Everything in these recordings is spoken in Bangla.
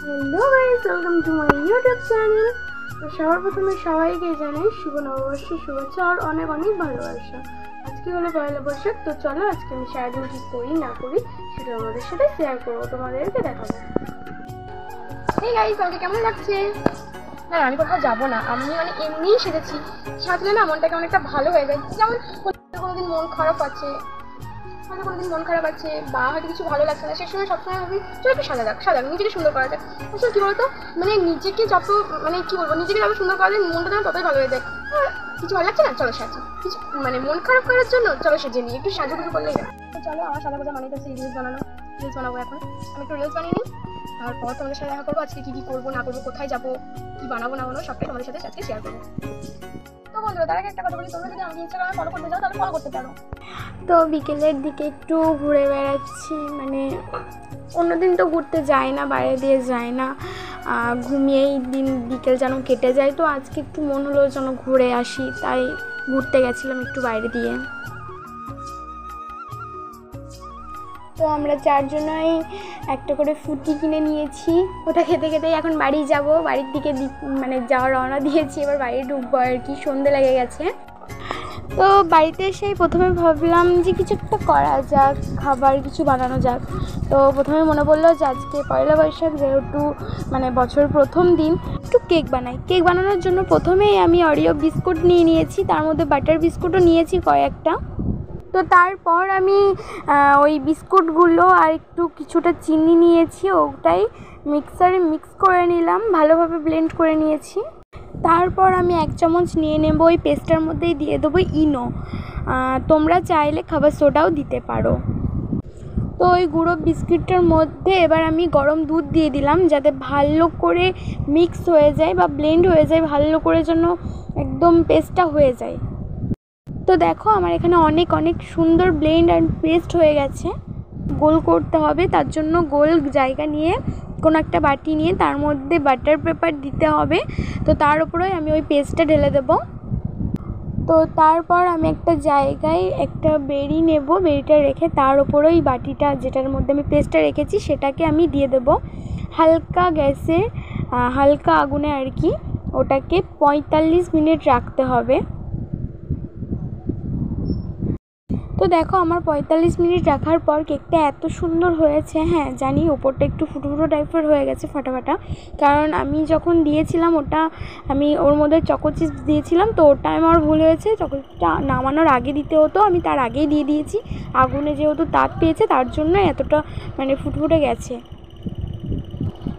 Hello guys, welcome to my YouTube channel. তো সবার প্রথমে সবাইকে জানাই শুভ নববর্ষের শুভেচ্ছা আর অনেক অনেক ভালোবাসা। আজকে হলো পয়লা বৈশাখ। তো চলো আজকে আমি সারাদিন কী করি না করি সেটা আমাদের সাথে শেয়ার করবো, তোমাদেরকে দেখাবো। এই গাইস, আমাকে কেমন লাগছে? না, আমি কোথাও যাবো না, আমি এমনিই সেজেছি। সাজলে না মনটাকে অনেকটা ভালো হয়ে যায়। যেমন কোনোদিন মন খারাপ আছে, কোনোদিন মন খারাপ আছে বা হয়তো কিছু ভালো লাগছে না, সেই সময় সবসময় ভাবি চলো একটু সাজা নিজেকে সুন্দর করা যায়। আসলে কী বলতো, নিজেকে যত কী বলবো, নিজেকে যত সুন্দর করা যায় মনটা যেন ততই ভালো হয়ে যায়। কিছু ভালো লাগছে না, চলো সাজি। কিছু মন খারাপ করার জন্য চলো সেজে নিই, একটু সাজুগুজু করলেই না। তো চলো, আমার সাজা গোজা মানেই তো রিলস বানাবো। এখন আমি একটু রিলস বানিয়ে নিই, তারপর তোমাদের সাথে দেখা করবো। আজকে কী করবো না করবো, কোথায় যাবো, কী বানাবো না বানাবো, সবটাই তোমাদের সাথে আজকে শেয়ার করবো। তো বন্ধুরা, তার আগে একটা কথা বলি, তোমরা যদি আমাকে ইনস্টাগ্রামে ফলো করতে চাও তাহলে ফলো করতে পারো। তো বিকেলের দিকে একটু ঘুরে বেড়াচ্ছি, অন্যদিন তো ঘুরতে যাই না, বাইরে দিয়ে যাই না, ঘুমিয়েই দিন বিকেল যেন কেটে যায়। তো আজকে একটু মন হলো যেন ঘুরে আসি, তাই ঘুরতে গেছিলাম একটু বাইরে দিয়ে। তো আমরা চারজনই একটা করে ফুটি কিনে নিয়েছি, ওটা খেতে খেতেই এখন বাড়ি যাব। বাড়ির দিকে যাওয়ার রওনা দিয়েছি, এবার বাড়ি ঢুকবো আর কি, সন্ধে লেগে গেছে। তো বাড়িতে এসেই প্রথমে ভাবলাম যে কিছু একটা করা যাক, খাবার কিছু বানানো যাক। তো প্রথমে মনে পড়লো যে আজকে পয়লা বৈশাখ, যেহেতু বছরের প্রথম দিন, একটু কেক বানাই। কেক বানানোর জন্য প্রথমেই আমি অরিও বিস্কুট নিয়েছি, তার মধ্যে বাটার বিস্কুটও নিয়েছি কয়েকটা। তো তারপর আমি ওই বিস্কুটগুলো আর একটু কিছুটা চিনি নিয়েছি, ওটাই মিক্সারে মিক্স করে নিলাম, ভালোভাবে ব্লেন্ড করে নিয়েছি। তারপর আমি 1 চামচ নিয়ে নেব, ওই পেস্টটার মধ্যেই দিয়ে দেবো ইনো। তোমরা চাইলে খাবার সোডাও দিতে পারো। তো ওই গুঁড়ো বিস্কিটটার মধ্যে এবার আমি গরম দুধ দিয়ে দিলাম, যাতে ভালো করে মিক্স হয়ে যায় বা ব্লেন্ড হয়ে যায়, ভালো করে যেন একদম পেস্টটা হয়ে যায়। তো দেখো, আমার এখানে অনেক অনেক সুন্দর ব্লেন্ড অ্যান্ড পেস্ট হয়ে গেছে। গোল করতে হবে, তার জন্য গোল জায়গা নিয়ে কোনো একটা বাটি নিয়ে তার মধ্যে বাটার পেপার দিতে হবে। তো তার উপরে আমি ওই পেস্টটা ঢেলে দেব। তো তারপর আমি একটা জায়গায় একটা বেরি নেব, বেরিটা রেখে তার উপরে ওই বাটিটা, যেটার মধ্যে আমি পেস্টটা রেখেছি, সেটাকে আমি দিয়ে দেব হালকা গ্যাসে, হালকা আগুনে আর কি। ওটাকে 45 মিনিট রাখতে হবে। তো দেখো, আমার 45 মিনিট রাখার পর কেকটা এত সুন্দর হয়েছে। হ্যাঁ জানি, ওপরটা একটু ফুটো টাইপের হয়ে গেছে, ফাটা, কারণ আমি যখন দিয়েছিলাম ওটা, আমি ওর মধ্যে চকো চিপস দিয়েছিলাম, তো ওটা আমার ভুল হয়েছে। চকো চিপসটা নামানোর আগে দিতে হতো, আমি তার আগেই দিয়ে দিয়েছি। আগুনে যেহেতু তাপ পেয়েছে, তার জন্য এতটা ফুটফুটে গেছে।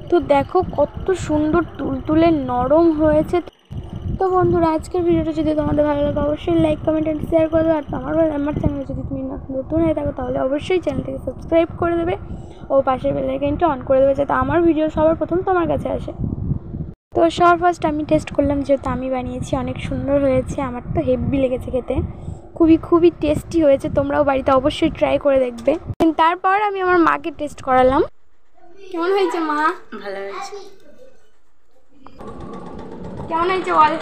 তো দেখো কত সুন্দর তুলতুলে নরম হয়েছে। তো বন্ধুরা, আজকের ভিডিওটা যদি তোমাদের ভালো লাগে অবশ্যই লাইক, কমেন্ট অ্যান্ড শেয়ার করে দেবে। আর আমার চ্যানেলে যদি তুমি নতুন হয়ে থাকো তাহলে অবশ্যই চ্যানেলটাকে সাবস্ক্রাইব করে দেবে ও পাশের বেল আইকনটা অন করে দেবে, যাতে আমার ভিডিও সবার প্রথম তোমার কাছে আসে। তো সবার ফার্স্ট আমি টেস্ট করলাম, যেহেতু আমি বানিয়েছি, অনেক সুন্দর হয়েছে। আমার তো হেভি লেগেছে খেতে, খুবই টেস্টি হয়েছে। তোমরাও বাড়িতে অবশ্যই ট্রাই করে দেখবে। তারপর আমি আমার মাকে টেস্ট করালাম। কেমন হয়েছে মা? ভালো হয়েছে। কেমন হয়েছে বল?